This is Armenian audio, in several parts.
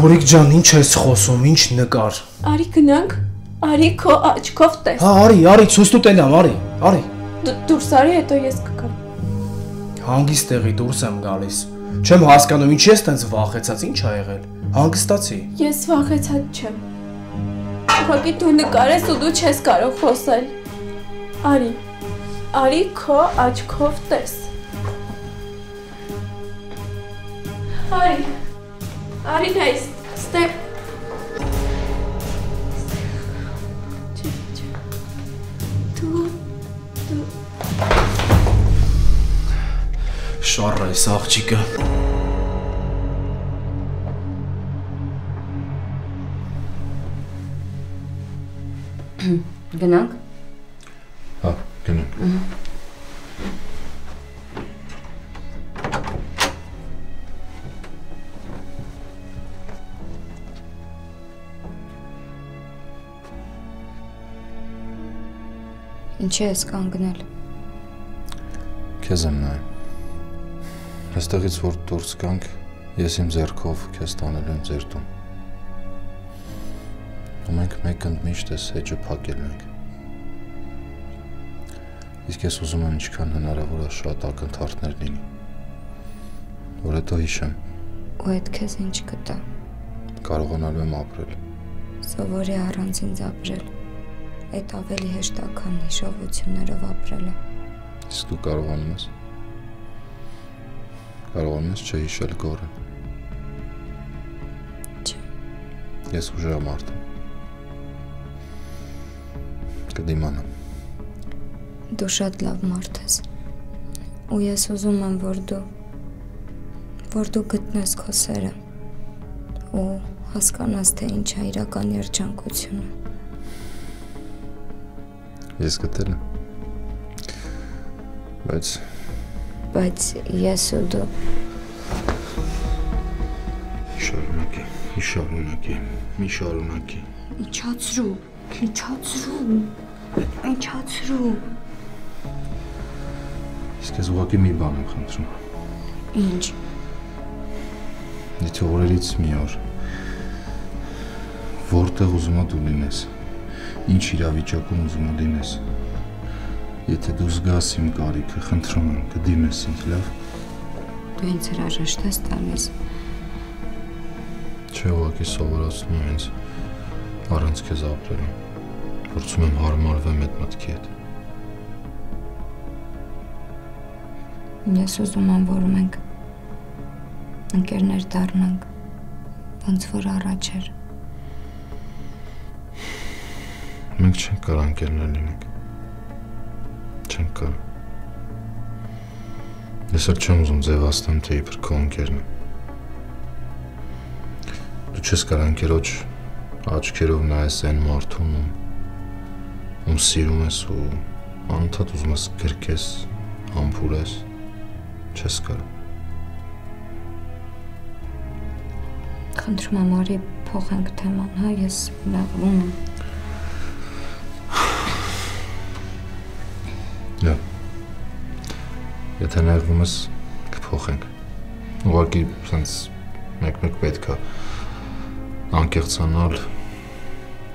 Հորիկ ջան, ինչ ես խոսում, ինչ նկար։ Արի գնանք, արի քո աչքով տես։ Հա, արի, ցույց տու տենամ, արի։ Դուրս արի, հետո ես կգամ։ Հանգիստ տեղի դուրս եմ գալիս։ Չեմ հասկանում, ինչ ես տենց վախեցած, ինչ ա եղել։ Հանգստացի։ Ես վախեցած չեմ։ Ուղղակի դու նկարես ու դու չես կարող խոսել։ Արի քո աչքով տես։ Արի նայս, ստեղ։ Դու Շառ այս աղջիկը։ Գնանք։ Հա, գնանք։ Ինչի ես կանգնել։ Քեզ եմ նայում։ Այստեղից որ դուրս գանք, ես իմ ձեռքով քեզ տանելու եմ ձեր տուն։ Ու մենք մեկ ընդմիշտ ես էջը փակելու ենք։ Իսկ ես ուզում եմ ինչքան հնարավոր է շատ ակնթարթներ լինի, որ հետո հիշեմ։ Ու այդ քեզ ինչ կտա։ Կարողանալու եմ ապրել։ Սովորի առանց ինձ ապրել։ Այդ ավելի հեշտ է, քան հիշողություններով ապրելը։ Իսկ դու կարողանում ես։ Կարողանում ես չհիշել գորը։ Չէ։ Ես ուժեղ մարդ եմ։ Կդիմանամ։ Դու շատ լավ մարդ ես։ Ու ես ուզում եմ, որ դու գտնես քո սերը ու հասկանաս, թե ինչ է իրական երջանկությունը։ Ես գտել եմ։ Բայց ես ու դու Մի շարունակի։ Ինչացրու։ Իսկ ես ուղղակի մի բան եմ խնդրում։ Ինչ։ Եթե օրերից մի օր որտեղ ուզում ես դու լինես, ինչ իրավիճակում ուզում ես լինես, եթե դու զգաս իմ կարիքը, խնդրում եմ, կդիմես ինձ, լավ։ Դու ինձ հրաժեշտ ես տալիս։ Չէ, ուղղակի սովորացնում եմ ինձ առանց քեզ ապրելու։ Փորձում եմ հարմարվեմ այդ մտքի հետ։ Ես ուզում եմ, որ մենք ընկերներ դառնանք, ոնց որ առաջ էր։ Մենք չենք կարող ընկերներ լինենք։ Չենք կարող։ Ես էլ չեմ ուզում ձևացնեմ, թե իբր քո ընկերն է։ Դու չես կարող ընկերոջ աչքերով նայես այն մարդուն, ում սիրում ես ու անընդհատ ուզում ես գրկես, համբուրես, չես կարող։ Խնդրում եմ, արի փոխենք թեման, հա, ես նեղվում եմ։ Լավ։ Եթե նեղվում ես, կփոխենք։ Ուղղակի սենց մեկ-մեկ պետք է անկեղծանալ,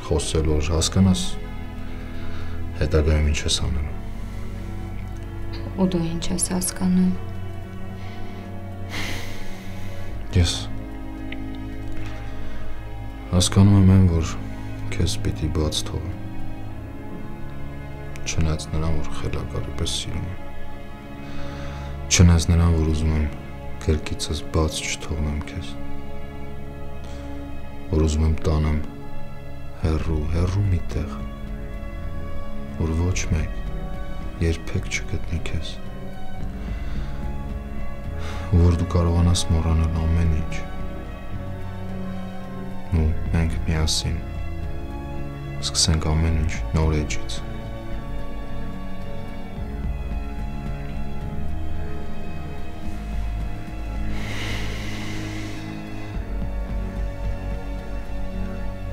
խոսել, որ հասկանաս հետագայում ինչ ես անելու։ Ու դու ինչ ես հասկանում։ Ես հասկանում եմ այն, որ քեզ պիտի բաց թողեմ։ Չնայած նրան, որ խելագարի պես սիրում եմ։ Չնայած նրան, որ ուզում եմ գրկիցս բաց չթողնեմ քեզ։ Որ ուզում եմ տանեմ հեռու մի տեղ, որ ոչ մեկ երբեք չգտնի քեզ։ Ու որ դու կարողանաս մոռանալ ամեն ինչ։ Ու մենք միասին սկսենք ամեն ինչ նոր էջից։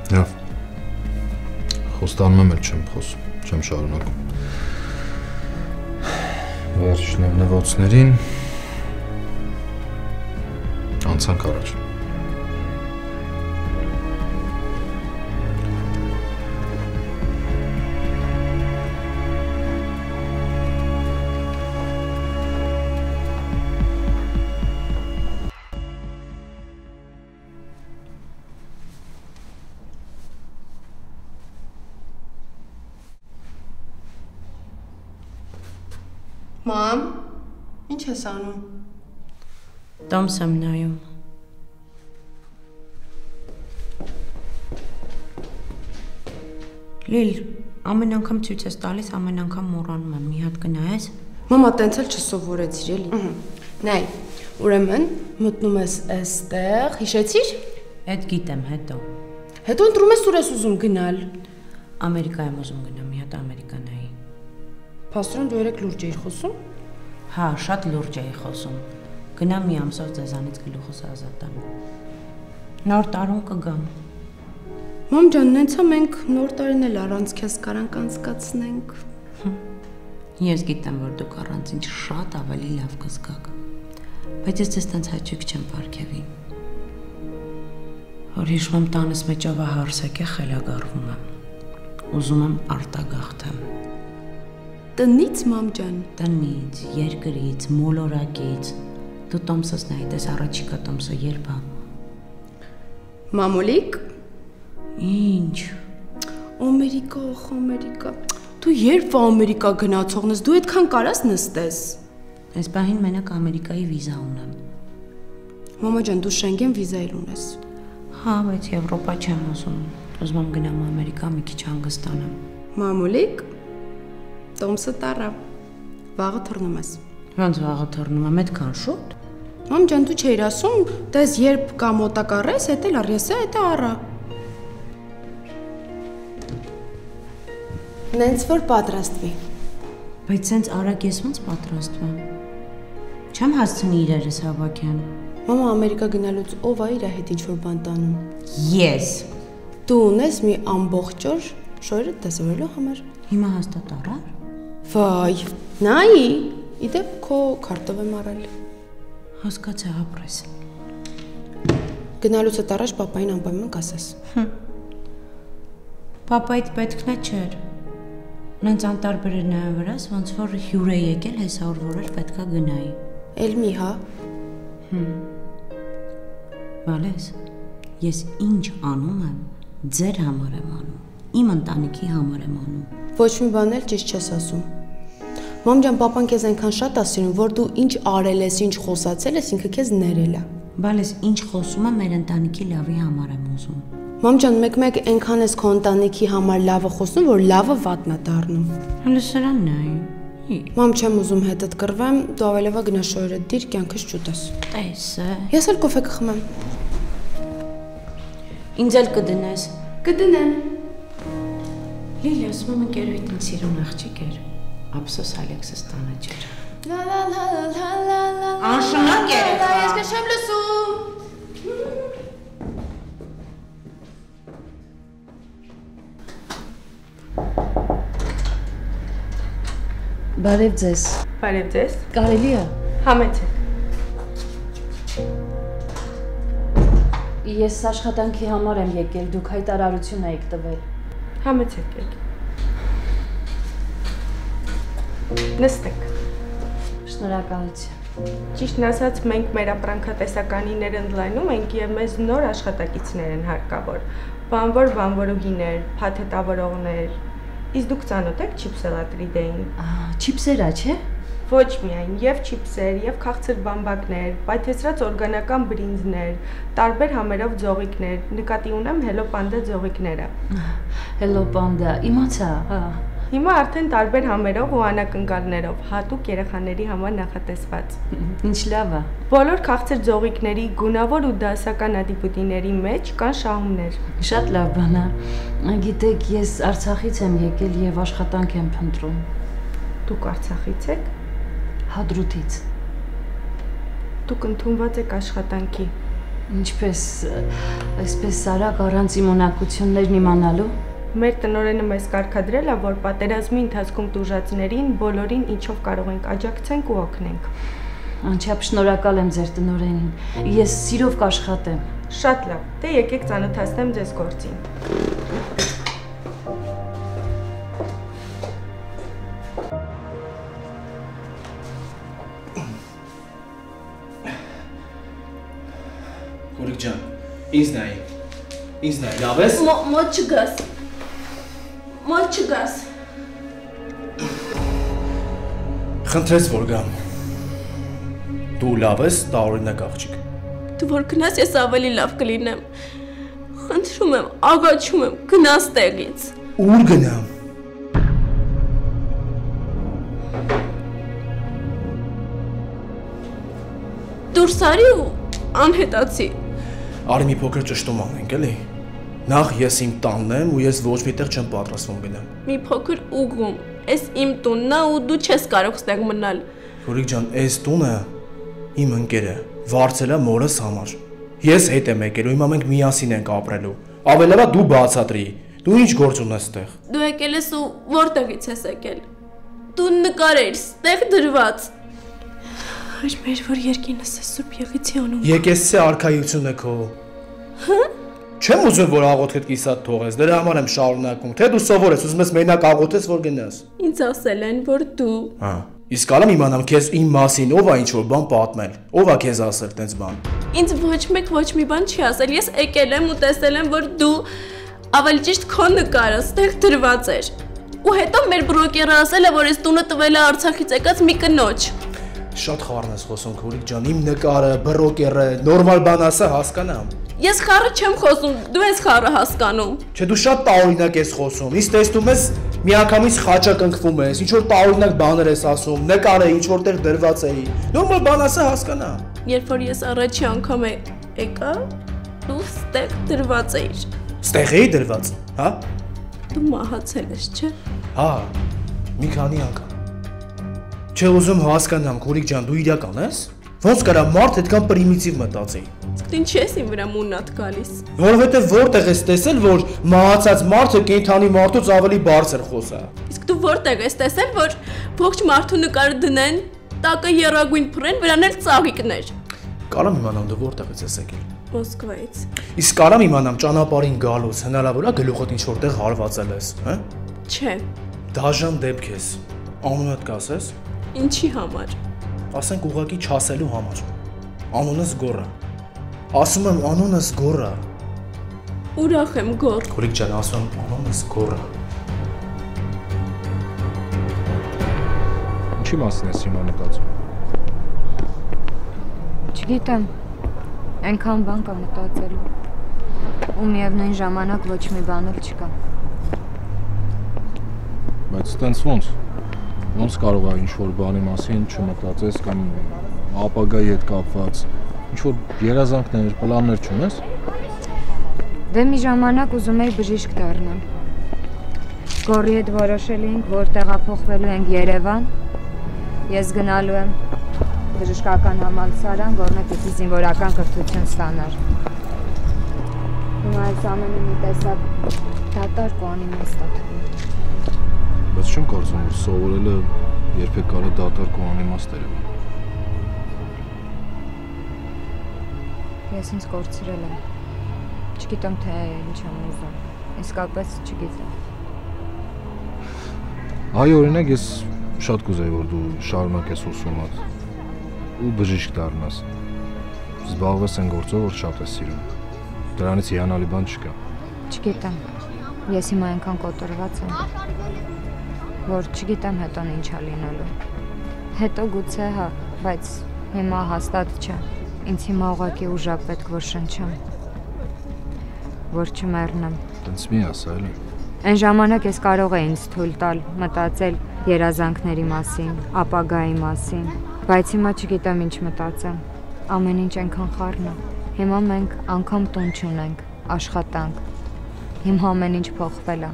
Լավ, խոստանում եմ էլ չեմ խոսում, չեմ շարունակում։ Վերջ նվնվոցներին անցանք առաջ։ Մամ, ինչ ես անում։ Տոմս եմ նայում։ Լիլ, ամեն անգամ ցույց ես տալիս, ամեն անգամ մոռանում եմ, մի հատ կնայես։ Մամա, տենց էլ չսովորեցիր էլի։ Նայ, ուրեմն մտնում ես այստեղ, հիշեցիր։ Էդ գիտեմ, հետո։ Հետո ընտրում ես ուր ես ուզում գնալ։ Ամերիկա եմ ուզում գնամ, մի հատ Ամերիկա նայի։ Փաստորեն դու երեք լուրջ էիր խոսում։ Հա, շատ լուրջ էի խոսում։ Գնամ մի ամսով ձեզանից գլուխս ազատամ։ Նոր տարում կգամ։ Մամ ջան, նենցա մենք նոր տարին էլ առանց քեզ կարանք անցկացնենք։ Ես գիտեմ, որ դուք առանց ինձ շատ ավելի լավ կզգաք։ Բայց ես ձեզ տենց հաճույք չեմ պարգևի։ Որ հիշում եմ տանս մեջ ավահարսեք է խելագարվում եմ։ Ուզում եմ արտագաղթեմ։ Տնից, մամ ջան։ Տնից, երկրից, մոլորակից։ Դու Տոմսս նայի, տես առաջիկա Տոմսը երբ է։ Մամուլիկ։ Ինչ։ Ամերիկա, Ամերիկա։ Դու երբ Ամերիկա գնացողն ես, դու այդքան կարաս նստես։ Այս պահին մենակ Ամերիկայի վիզա ունեմ։ Մամա ջան, դու Շենգեն վիզա էլ ունես։ Հա, բայց Եվրոպա չեմ ուզում։ Ուզում եմ գնամ Ամերիկա մի քիչ հանգստանամ։ Մամուլիկ, Տոմսը տարա։ Վաղը թռնում ես։ Ոնց վաղը թռնում եմ, այդքան շուտ։ Մամ ջան, դու չէիր ասում, դες երբ կա մոտակարես, էդ էլ առեսա, էդ արա։ Նենց որ պատրաստվի։ Բայց սենց արագ ես ոնց պատրաստվում։ Չեմ հասցնի իրերս հավաքեմ։ Մամա, Ամերիկա գնալուց ով է իր հետ ինչ որ բան տանում։ Ես։ Դու ունես մի ամբողջ օր շորերը դասավորելու համար։ Հիմա հաստատ առար։ Վայ, նայի, իդեպ քո քարտով եմ առել։ Հասկացա, ապրես։ Գնալուց հետ առաջ պապային անպայման կասես։ Պապայիդ պետքն է չէր։ Նենց անտարբեր էր նայում վրաս, ոնց որ հյուր է եկել, հեսա որ էր պետքա գնայի։ Էլ մի հա։ Բալես, ես ինչ անում եմ, ձեր համար եմ անում, իմ ընտանիքի համար եմ անում։ Ոչ մի բան էլ ճիշտ չես ասում։ Մամ ջան, պապան քեզ այնքան շատ ասում, որ դու ինչ արել ես, ինչ խոսացել ես, ինքը քեզ ներել է։ Բալես, ինչ խոսում եմ, մեր ընտանիքի լավի համար եմ ուզում։ Մամ ջան, մեկ-մեկ այնքան ես քո ընտանիքի համար լավը խոսում, որ լավը վատն է դառնում։ Հələ սրանն է։ Մամ, չեմ ուզում հետդ կռվեմ, դու ավելովա գնա շորերը դիր, կյանքս չուտես։ Տես է։ Ես էլ կոֆե կխմեմ։ Ինձ էլ կդնես։ Կդնեմ։ Լիլի, ասում եմ ընկերուհիդ ինձ սիրուն աղջիկ էր։ Ափսոս Ալեքսս տանը չէր։ Լա լա լա լա լա լա։ Անշնորհ երեխա։ Ես քեզ լսում։ Բարև ձեզ։ Բարև ձեզ։ Կարելի է։ Համեցեք։ Ես աշխատանքի համար եմ եկել, դուք հայտարարություն եք տվել։ Համեցեք եք։ Նստեք։ Շնորհակալություն։ Ճիշտն ասած, մենք մեր ապրանքատեսականիներ ընդլայնում ենք եւ մեզ նոր աշխատակիցներ են հարկավոր։ Բանվորուհիներ, փաթեթավորողներ։ Իսկ դուք ծանոթ եք չիպսելատրիդեին։ Չիպսերա, չէ։ Ոչ միայն, եւ չիպսեր, եւ քաղցր բամբակներ, պայթեցրած օրգանական բրինձներ, տարբեր համերով ձողիկներ, նկատի ունեմ Hello Panda ձողիկները։ Hello Panda, իմացա, հա։ Հիմա արդեն տարբեր համերով ու անակնկալներով, հատուկ երեխաների համար նախատեսված։ Ինչ լավ է։ Բոլոր քաղցր ձողիկների գունավոր ու դասական ադիպուտիների մեջ կան շահումներ։ Շատ լավ բան է։ Գիտեք, ես Արցախից եմ եկել եւ աշխատանք եմ փնտրում։ Դուք Արցախից եք։ Հադրութից։ Դուք ընդունված եք աշխատանքի։ Ինչպես, այսպես արագ առանց իմ ունակություններն իմանալու։ Մեր տնօրենը մեզ կարգադրել է, որ պատերազմի ընթացքում տուժածներին բոլորին ինչով կարող ենք աջակցենք ու օգնենք։ Անչափ շնորհակալ եմ ձեր տնօրենին։ Ես սիրով կաշխատեմ։ Շատ լավ։ Դե եկեք ծանոթացնեմ ձեզ գործին։ Գորիկ ջան, ինձ նայի։ Ինձ նայի, լավ ես։ Մոտ չգաս։ Մոտ չգաս։ Խնդրեց որ գամ։ Դու լավ ես, տարօրինակ աղջիկ։ Դու որ գնաս, ես ավելի լավ կլինեմ։ Խնդրում եմ, աղաչում եմ, գնաս տեղից։ Ուր գնամ։ Դուրս արի ու անհետացի։ Արի մի փոքր ճշտում անենք, էլի։ Նախ ես իմ տանն եմ ու ես ոչ մի տեղ չեմ պատրաստվում գնամ։ Մի փոքր ուղում, ես իմ տունն է ու դու չես կարող ստեղ մնալ։ Քուրիկ ջան, այս տունը իմ ընկերը վարձել է մորս համար։ Ես հետ եմ եկել ու հիմա մենք միասին ենք ապրելու։ Ավելավա դու բացատրի։ Դու ինչ գործ ունես ստեղ։ Դու եկել ես ու որտեղից ես եկել։ Դու նկար ես ստեղ դրված։ Հայր մեր որ երկինս է Սուրբ Եղիցի անուն։ Եկեսցի արքայությունը քո։ Հա՞։ Չեմ ուզում որ աղոթքդ կիսատ թողես, դրա համար եմ շարունակում, թե դու սովոր ես, ուզում ես մենակ աղոթես որ գնաս։ Ինձ ասել են որ դու։ Հա։ Իսկ կարամ իմանամ քեզ իմ մասին ով է ինչ որ բան պատմել։ Ով է քեզ ասել տենց բան։ Ինձ ոչ մեկ ոչ մի բան չի ասել։ Ես եկել եմ ու տեսել եմ որ դու ավելի ճիշտ քո նկարը ստեղ դրված էր։ Ու հետո մեր բրոկերը ասել է որ այս տունը տվել է Արցախից եկած մի կնոջ։ Շատ խառն ես խոսում քուրիկ ջան, իմ նկարը, բրոկերը, նորմալ բան ասա հասկանամ։ Ես խառը չեմ խոսում, դու ես խառը հասկանում։ Չէ, դու շատ տարօրինակ ես խոսում։ Իսկ տեսնում ես միանգամից խաչակնքվում ես, ինչ որ տարօրինակ բաներ ես ասում, նկարը ինչ որտեղ դրված էի։ Նորմալ բան ասա հասկանա։ Երբ որ ես առաջի անգամ եկա, դու ստեղ դրված էիր։ Ստեղ էի դրված, հա։ Դու մահացել ես, չէ՞։ Հա։ Մի քանի անգամ։ Չէ ուզում հասկանամ, քուրիկ ջան, դու իրական ես։ Ոնց կարա մարդ այդքան պրիմիտիվ մտածի։ Իսկ ինչ ես իմ վրա մունատ գալիս։ Որովհետև որտեղ ես տեսել, որ մահացած մարդը կենդանի մարդուց ավելի բարձր խոսա։ Իսկ դու որտեղ ես տեսել, որ ողջ մարդու նկարը դնեն, տակը եռագույն փռեն, վրան էլ ծաղիկներ։ Կարամ իմանամ դու որտեղ ես եկել։ Մոսկվայից։ Իսկ կարամ իմանամ ճանապարհին գալուց հնարավոր է գլուխդ ինչ որտեղ հարվածել ես, հա։ Չէ։ Դաժան դեպք ես։ Անունդ կասես։ Ինչի համար։ Ասենք ուղակի չասելու համար։ Անունս Գոռա։ Ասում եմ անունս Գոռա։ Ուրախ եմ Գոռ։ Քուրիկ ջան, ասում եմ անունս Գոռա։ Ինչի մասին ես հիմա մտածում։ Չգիտեմ։ Այնքան բան կա մտածելու։ Ու միևնույն ժամանակ ոչ մի բան էլ չկա։ Բայց տենց ոնց կարող է ինչ-որ բանի մասին չմտածես կամ ապագայի հետ կապված ինչ-որ երազանքներ, պլաններ չունես։ Դե մի ժամանակ ուզում էի բժիշկ դառնալ։ Գոռի հետ որոշել էինք, որ տեղափոխվելու ենք Երևան։ Ես գնալու եմ բժշկական համալսարան, Գոռը պիտի զինվորական կրթություն ստանար։ Հիմա այս ամենը մի տեսակ դատարկ ու անիմաստ է։ Բայց չեմ կարծում, որ սովորելը երբեք կարա դատարկ ու անիմաստ էր։ Ես ինձ կորցրել եմ։ Չգիտեմ թե ինչ եմ ուզում։ Իսկապես չգիտեմ։ Այ օրինակ ես շատ կուզեի, որ դու շարունակես ուսումդ ու բժիշկ դառնաս։ Զբաղվես այն գործով, որ շատ ես սիրում։ Դրանից հիանալի բան չկա։ Չգիտեմ։ Ես հիմա այնքան կոտրված եմ, որ չգիտեմ հետոն ինչ է լինելու։ Հետո գուցե հա, բայց հիմա հաստատ չէ։ Ինձ հիմա ուղղակի ուժակ պետք որ շնչեմ, որ չմեռնեմ։ Տենց մի ասա էլի։ Այն ժամանակ ես կարող էի ինձ թույլ տալ մտածել երազանքների մասին, ապագայի մասին, բայց հիմա չգիտեմ ինչ մտածեմ։ Ամեն ինչ այնքան խառն է։ Հիմա մենք անգամ տուն չունենք, աշխատանք։ Հիմա ամեն ինչ փոխվել է,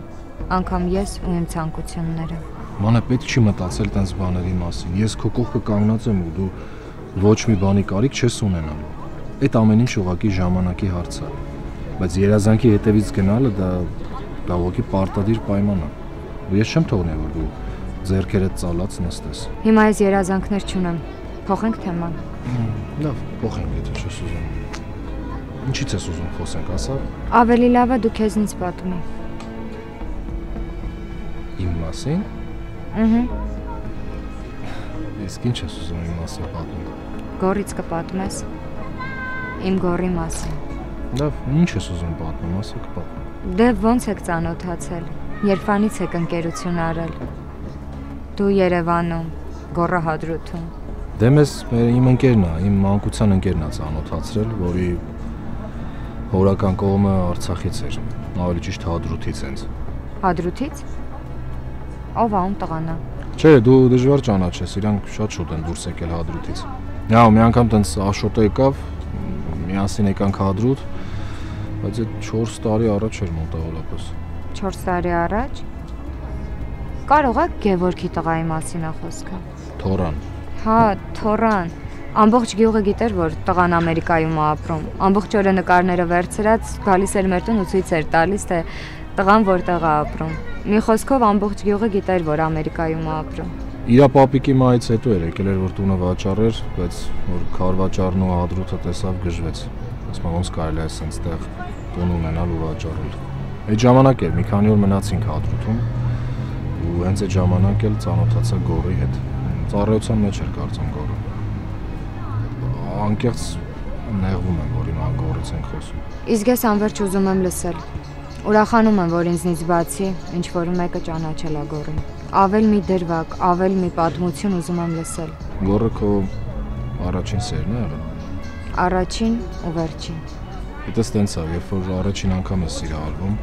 անգամ ես ու իմ ցանկությունները։ Մանե պետք չի մտածել տենց բաների մասին։ Ես քո կողքը կանգնած եմ ու դու ոչ մի բանի կարիք չես ունենալու։ Այդ ամեն ինչ ուղղակի ժամանակի հարց է։ Բայց երազանքի հետևից գնալը դա ուղղակի պարտադիր պայման է։ Ու ես չեմ թողնի որ դու ձեռքերդ ծալած նստես։ Հիմա ես երազանքներ չունեմ։ Փոխենք թեման։ Լավ, փոխենք, եթե չես ուզում։ Ինչից ես ուզում խոսենք, ասա։ Ավելի լավ է դու քեզնից պատմի։ Իմ մասին։ Ահա։ Իսկ ինչ ես ուզում իմ մասին պատմել։ Գոռից կպատմես։ Իմ գոռի մասին։ Լավ, ինչ ես ուզում պատմեմ, ասա կպատմեմ։ Դե ոնց եք ծանոթացել։ Երբանից եք ընկերություն արել։ Դու Երևանում, գոռա Հադրութում։ Դե մեզ իմ ընկերն է, իմ մանկության ընկերն է ծանոթացրել, որի հորական կողմը Արցախից էր, ավելի ճիշտ Հադրութից հենց։ Հադրութից։ Ով է ում տղան է։ Չէ, դու դժվար ճանաչես, իրանք շատ շուտ են դուրս եկել Հադրութից։ Հա, մի անգամ տենց Աշոտը եկավ, միասին եկանք Հադրութ, բայց այդ 4 տարի առաջ էր մոտավորապես։ 4 տարի առաջ։ Կարող է Գևորգի տղայի մասին է խոսքը։ Թորան։ Հա, Թորան։ Ամբողջ գյուղը գիտեր, որ տղան Ամերիկայում է ապրում։ Ամբողջ օրը նկարները վերցրած գալիս էր մեր տուն ու ցույց էր տալիս, թե տղան որտեղ է ապրում։ Մի խոսքով ամբողջ գյուղը գիտեր, որ Ամերիկայում է ապրում։ Իրա պապիկի մայից հետո էր եկել էր, որ տունը վաճառեր, բայց որ քարվաճառն ու Հադրութը տեսավ գժվեց։ Ասում ոնց կարելի է ասենց տեղ տուն ունենալ ու վաճառել։ Այդ ժամանակ էր, մի քանի օր մնացինք Հադրութում ու հենց այդ ժամանակ էլ ծանոթացա Գորի հետ։ Ծառայության մեջ էր կարծեմ Գորը։ Անկեղծ նեղվում եմ, որ հիմա Գորից ենք խոսում։ Իսկ ես անverջ ուզում եմ լսել։ Ուրախանում եմ, որ ինձնից բացի ինչ որ մեկը ճանաչել է Գորին։ Ավել մի դրվագ, ավել մի պատմություն ուզում եմ լսել։ Գորը քո առաջին սերն է եղել։ Առաջին ու վերջին։ Դա ստենց է, երբ որ առաջին անգամ ես սիրահարվում,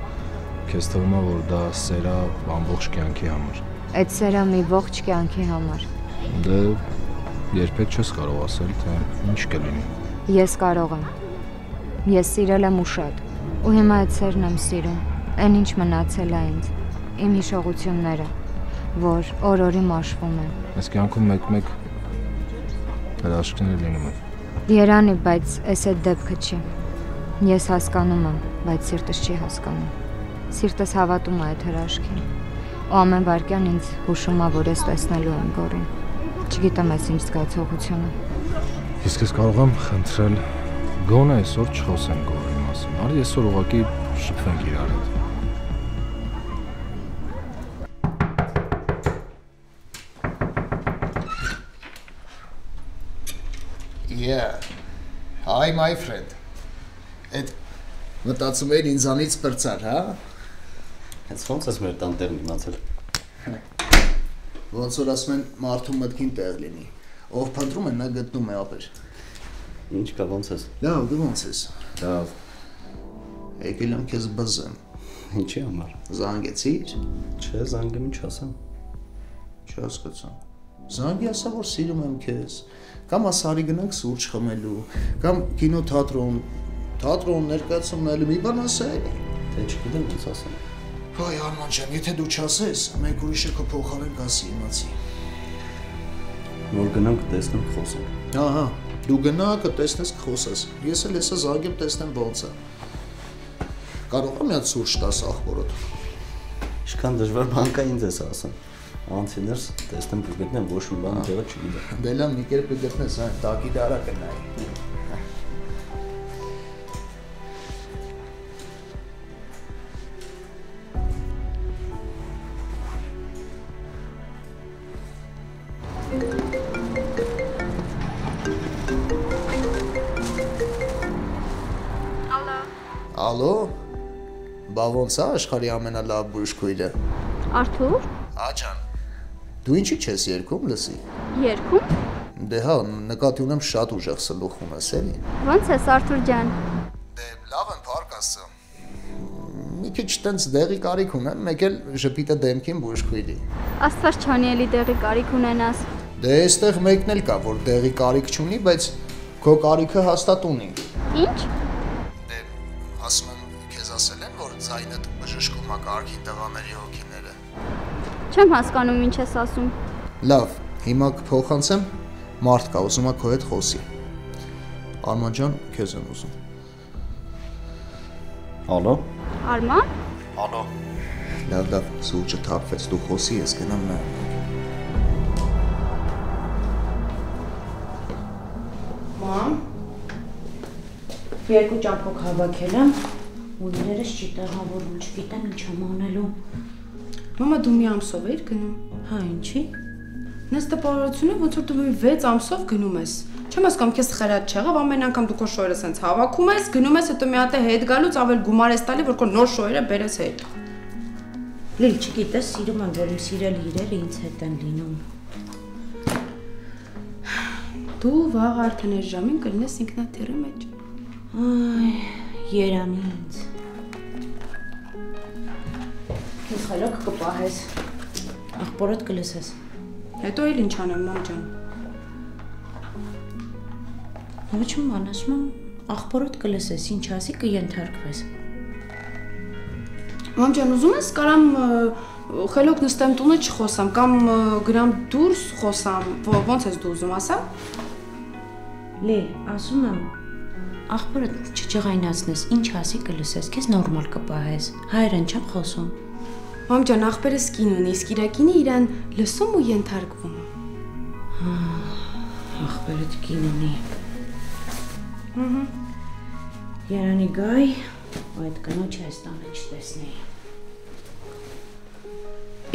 քեզ թվում է, որ դա սեր է ամբողջ կյանքի համար։ Այդ սերը մի ողջ կյանքի համար։ Դե երբեք չես կարող ասել, թե ինչ կլինի։ Ես կարող եմ։ Ես սիրել եմ ու շատ։ Ու հիմա այդ սերն եմ սիրում։ Այն ինչ մնացել է ինձ, իմ հիշողությունները, որ օր-օրի մաշվում են։ Այս կյանքում մեկ-մեկ հրաշքներ լինում են։ Երանի, բայց էս այդ դեպքը չի։ Ես հասկանում եմ, բայց սիրտս չի հասկանում։ Սիրտս հավատում է այդ հրաշքին։ Ու ամեն վարքյան ինձ հուշում է, որ ես տեսնելու եմ Գորին։ Չգիտեմ այս ինչ զգացողությունը։ Իսկ ես կարող եմ խնդրել գոնե այսօր չխոսենք Գորի մասին։ Արի այսօր ուղղակի շփվենք իրար հետ։ Yeah. Hi my friend. Այդ մտածում էր ինձանից բրծար, հա? Հենց ոնց ես մեր տան տեղն իմացել։ Ոնց որ ասում են մարդու մտքին տեղ լինի։ Ով փնտրում է, նա գտնում է ապեր։ Ինչ կա, ոնց ես։ Լավ, դու ոնց ես։ Լավ։ Եկել եմ քեզ բզեմ։ Ինչի համար։ Զանգեցի՞ր։ Չէ, զանգեմ ինչ ասեմ։ Չհասկացա։ Զանգի ասա, որ սիրում եմ քեզ։ Կամ ասարի գնանք սուրճ խմելու, կամ կինոթատրոն, թատրոն ներկայացում նայելու մի բան ասա էլի։ Թե չգիտեմ ոնց ասեմ։ Ոայ Արման ջան, եթե դու չասես, մեկ ուրիշը քո փոխարեն կասի իմացի։ Որ գնանք տեսնենք խոսենք։ Ահա, դու գնա, կտեսնես կխոսես։ Ես էլ հեսա զանգեմ տեսնեմ ոնց է։ Կարող եմ միած սուրճ տաս ախորոտ։ Ինչքան դժվար բան կա ինձ ես ասում։ Անցիներս տեսնեմ կգտնեմ ոչ մի բան տեղը չգիտեմ։ Դե լավ մի կերպ կգտնես, այն տակի դարա կնայի։ Ալո։ Բա ոնց է աշխարհի ամենալավ բուժքույրը։ Արթուր։ Աջան։ Դու ինչի չես երգում, լսի։ Երգում։ Դե հա, նկատի ունեմ շատ ուժեղ սլուխում ես, էլի։ Ոնց ես Արթուր ջան։ Դե լավ եմ, փառք Աստծո։ Մի քիչ տենց դեղի կարիք ունեմ, մեկ էլ ժպիտը դեմքին բուժքույրի։ Աստված չանի էլի դեղի կարիք ունենաս։ Դե այստեղ մեկն էլ կա, որ դեղի կարիք չունի, բայց քո կարիքը հաստատ ունի։ Ինչ։ Դե ասում եմ, քեզ ասել են, որ ձայնդ բժշկում է կարգի տղաների հոգիները։ Չեմ հասկանում ինչ ես ասում։ Լավ, հիմա կփոխանցեմ, մարդ կա, ուզում է քո հետ խոսի։ Արման ջան, քեզ եմ ուզում։ Ալո։ Արման։ Ալո։ Լավ, սուրճը թափվեց, դու խոսի, ես գնամ նայեմ։ Մամ, երկու ճամփոք հավաքել եմ, ու իրերս չի տեղավորվում, չգիտեմ ինչ եմ անելու։ Մամա, դու մի ամսով էիր գնում։ Հա, ինչի։ Նես տպավորությունը ոնց որ դու 6 ամսով գնում ես։ Չեմ հասկանում, քեզ խրատ չեղավ, ամեն անգամ դու քո շոյերը սենց հավաքում ես, գնում ես, հետո մի հատ է հետ գալուց ավել գումար ես տալի, որ քո նոր շոյերը բերես հետ։ Լիլ, չգիտես, սիրում եմ, որ իմ սիրելի իրերը ինձ հետ են լինում։ Դու վաղ արդեն այս ժամին կլինես ինքնաթիռի մեջ։ Այ, Երանի ինձ։ Քեզ խելոք կպահես։ Աղբորդ կլսես։ Հետո էլ ինչ անեմ, մամ ջան։ Ոչ մի բան, ասում եմ, աղբորդ կլսես, ինչ ասի կենթարկվես։ Մամ ջան, ուզում ես կարամ խելոք նստեմ տունը չխոսամ կամ գնամ դուրս խոսամ, ոնց ես դու ուզում ասա։ Լել, ասում եմ, աղբորդ չջղայնացնես, ինչ ասի կլսես, քեզ նորմալ կպահես, հայերեն չեմ խոսում։ Մամ ջան, աղբերս կին ունի, իսկ իր կինը իրան լսում ու ենթարկվում։ Աղբերդ կին ունի։ Երանի գայ, այդ կնոջը այս տանը չտեսնեի։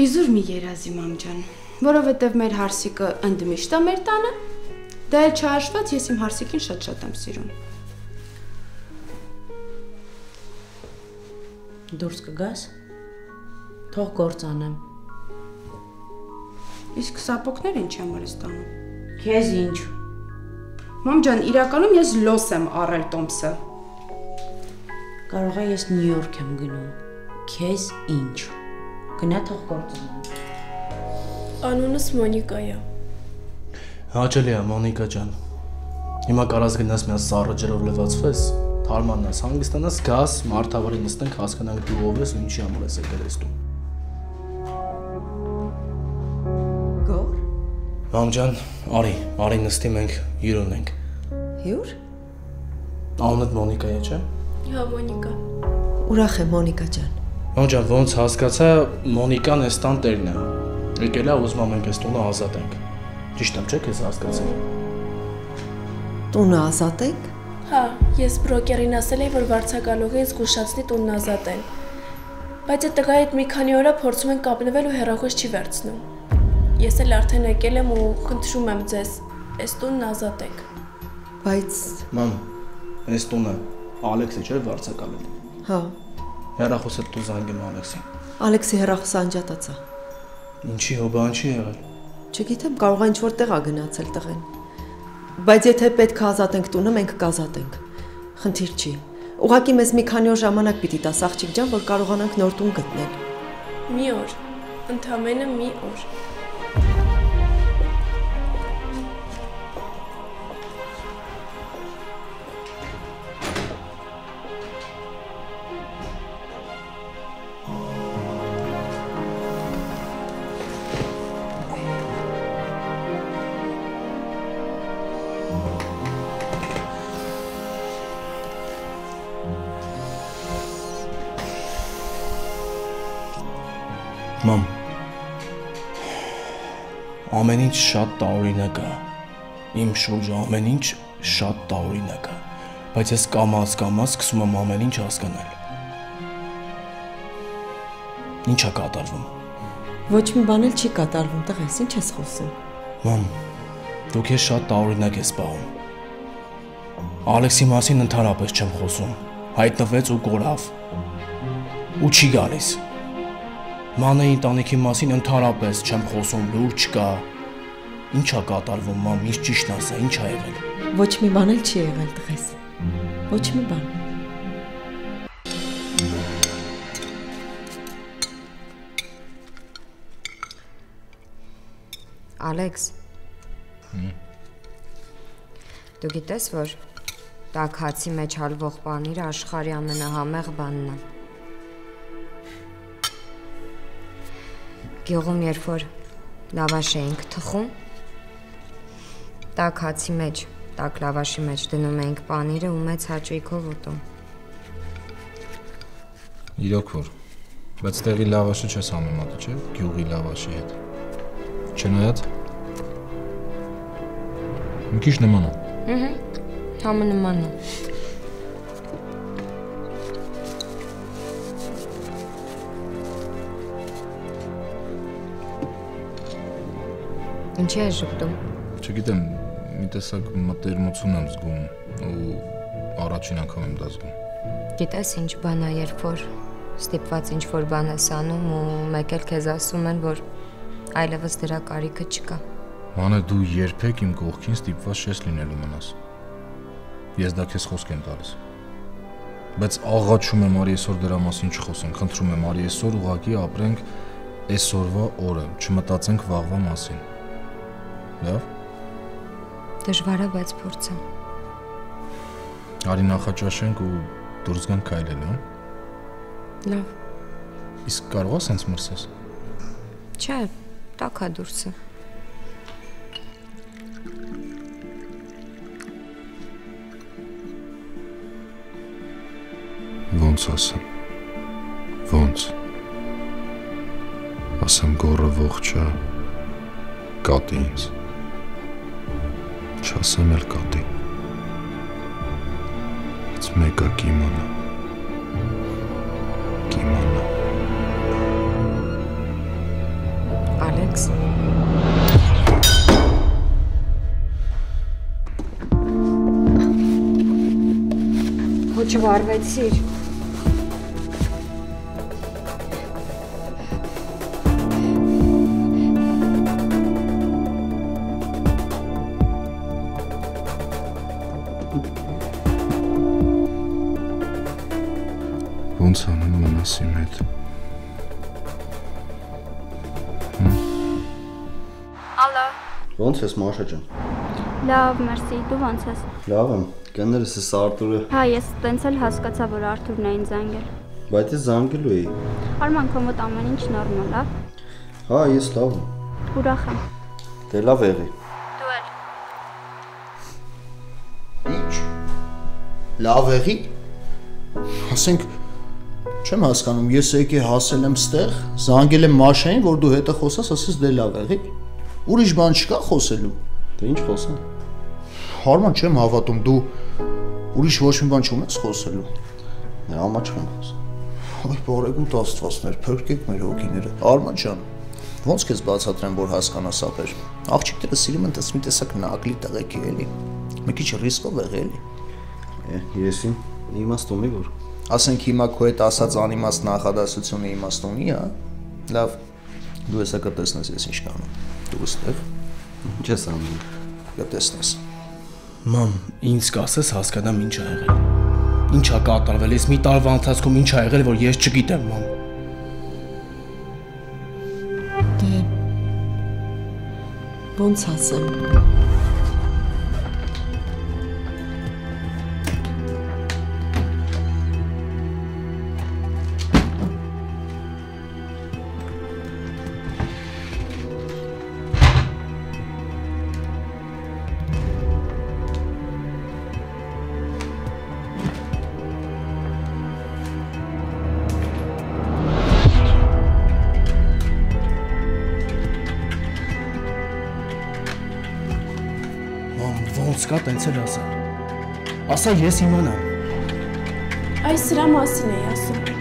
Իզուր մի երազի, մամ ջան, որովհետև մեր հարսիկը ընդմիշտ է մեր տանը, դա էլ չհաշված ես իմ հարսիկին շատ եմ սիրում։ Դուրս կգաս, թող գործ անեմ։ Իսկ սապոկներ ինչ եմ արես տանում։ Քեզ ինչ։ Մամ ջան, իրականում ես լոս եմ առել Տոմսը։ Կարող է ես Նյու Յորք եմ գնում։ Քեզ ինչ։ Գնա թող գործ անեմ։ Անունս Մոնիկա է։ Հաճելի է, Մոնիկա ջան։ Հիմա կարաս գնաս մի հատ սառը ջրով լվացվես, թարմանաս, հանգստանաս, գաս, մարդավարի նստենք, հասկանանք դու ով ես ու ինչի համար ես եկել ես դու։ Գոր։ Մամ ջան, արի նստի մենք հյուր ունենք։ Հյուր։ Անունդ Մոնիկա է, չէ՞։ Հա, Մոնիկա։ Ուրախ եմ, Մոնիկա ջան։ Մամ ջան, ոնց հասկացա, Մոնիկան էս տան տերն է։ Եկել է ուզում եմ մենք էս տունը ազատենք։ Ճիշտ եմ, չէ՞ քեզ հասկացել։ Տունը ազատենք։ Հա, ես բրոկերին ասել էի, որ վարձակալողը ինձ զգուշացնի տունն ազատել։ Բայց այդ տղայի հետ մի քանի օր փորձում են կապնվել ու հեռախոս չի վերցնում։ Ես էլ արդեն եկել եմ ու խնդրում եմ ձեզ, այս տունն ազատեք։ Բայց Մամ, այս տունը Ալեքսը չէ վարձակալել։ Հա։ Հեռախոսը դու զանգեմ Ալեքսին։ Ալեքսի հեռախոսը անջատած է։ Ինչի հո բան չի եղել։ Չգիտեմ, կարող է ինչ-որ տեղ է գնացել տղեն։ Բայց եթե պետք է ազատենք տունը, մենք կազատենք։ Խնդիր չի։ Ուղղակի մեզ մի քանի օր ժամանակ պիտի տաս աղջիկ ջան, որ կարողանանք նոր տուն գտնել։ Մի օր, ընդամենը մի օր։ Մամ, ամեն ինչ շատ տարօրինակ է, իմ շուրջը ամեն ինչ շատ տարօրինակ է, բայց ես կամաց սկսում եմ ամեն ինչ հասկանալ։ Ինչ է կատարվում։ Ոչ մի բան էլ չի կատարվում, տղես, ինչ ես խոսում։ Մամ, դու քեզ շատ տարօրինակ ես պահում։ Ալեքսի մասին ընդհանրապես չեմ խոսում, հայտնվեց ու կորավ։ Ու չի գալիս։ Մանեի ընտանիքի մասին ընդհանրապես չեմ խոսում, լուր չկա։ Ինչ է կատարվում, մամ, ինչ ճիշտն ասա, ինչ ա եղել։ Ոչ մի բան էլ չի եղել, տղես։ Ոչ մի բան։ Ալեքս։ Դու գիտես, որ տաք հացի մեջ հալվող պանիրը աշխարհի ամենահամեղ բանն է։ Գյուղում երբ որ լավաշ էինք թխում, տաք հացի մեջ, տաք լավաշի մեջ դնում էինք պանիրը ու մեծ հաճույքով ուտում։ Իրոք որ, բայց տեղի լավաշը չես համեմատի, չէ՞, գյուղի լավաշի հետ։ Չնայած մի քիչ նման է։ Համանման է։ Ինչի է ժպտում։ Չգիտեմ, մի տեսակ մտերմություն եմ զգում ու առաջին անգամ եմ դա զգում։ Գիտես ինչ բան է, երբ որ ստիպված ինչ որ բան ես անում ու մեկ էլ քեզ ասում են, որ այլևս դրա կարիքը չկա։ Մանե դու երբեք իմ կողքին ստիպված չես լինելու մնաս։ Ես դա քեզ խոսք եմ տալիս։ Բայց աղաչում եմ արի այսօր դրա մասին չխոսենք, խնդրում եմ արի այսօր ուղղակի ապրենք այսօրվա օրը, չմտածենք վաղվա մասին։ Լավ։ Դժվար է, բայց փորձեմ։ Արի նախաճաշենք ու դուրս գանք քայլել, հա։ Լավ։ Իսկ կարող ես ինձ մրսես։ Չէ, տաք է դուրսը։ Ոնց ասեմ։ Ոնց։ Ասեմ գոռը ողջ է, կատի ինձ։ Չասեմ էլ կատի։ Բայց մեկը կիմանա։ Կիմանա։ Ալեքս։ Ոչ վարվեցիր։ Ոնց անեմ մնաս իմ հետ։ Ալո։ Ոնց ես Մաշա ջան։ Լավ, մերսի, դու ոնց ես։ Լավ եմ։ Կներես ես Արտուրը։ Հա, ես տենց էլ հասկացա, որ Արթուրն է ինձ զանգել։ Բայց ես զանգելու էի։ Արման, քո մոտ ամեն ինչ նորմալ է։ Հա, ես լավ եմ։ Ուրախ եմ։ Դե լավ եղի։ Դու էլ։ Ինչ։ Լավ եղի։ Ասենք չեմ հասկանում, ես եկե հասել եմ ստեղ, զանգել եմ Մաշային, որ դու հետը խոսաս, ասես դե լավ եղի։ Ուրիշ բան չկա խոսելու։ Դե ինչ խոսեմ։ Հարման չեմ հավատում, դու ուրիշ ոչ մի բան չունես խոսելու։ Նրա չեմ խոսում։ Այ բարեգութ Աստվածներ, փրկեք մեր հոգիները։ Արման ջան, ոնց քեզ բացատրեմ, որ հասկանաս ապեր։ Աղջիկները սիրում են տես մի տեսակ նագլի տղեկի էլի։ Մի քիչ ռիսկով եղի էլի։ Եսին իմաստ ունի որ։ Ասենք հիմա քո հետ ասած անիմաստ նախադասությունը իմաստ ունի, հա։ Լավ, դու հեսա կտեսնես ես ինչ կանում։ Դու ստեղ։ Ինչ ես անում։ Կտեսնես։ Մամ, ինձ կասես հասկանամ ինչ ա եղել։ Ինչ ա կատարվել, ես մի տարվա ընթացքում ինչ ա եղել, որ ես չգիտեմ, մամ։ Դե ոնց ասեմ։ Ոնց կա տենց էլ ասա։ Ասա ես իմանամ։ Այս սրա մասին էի ասում։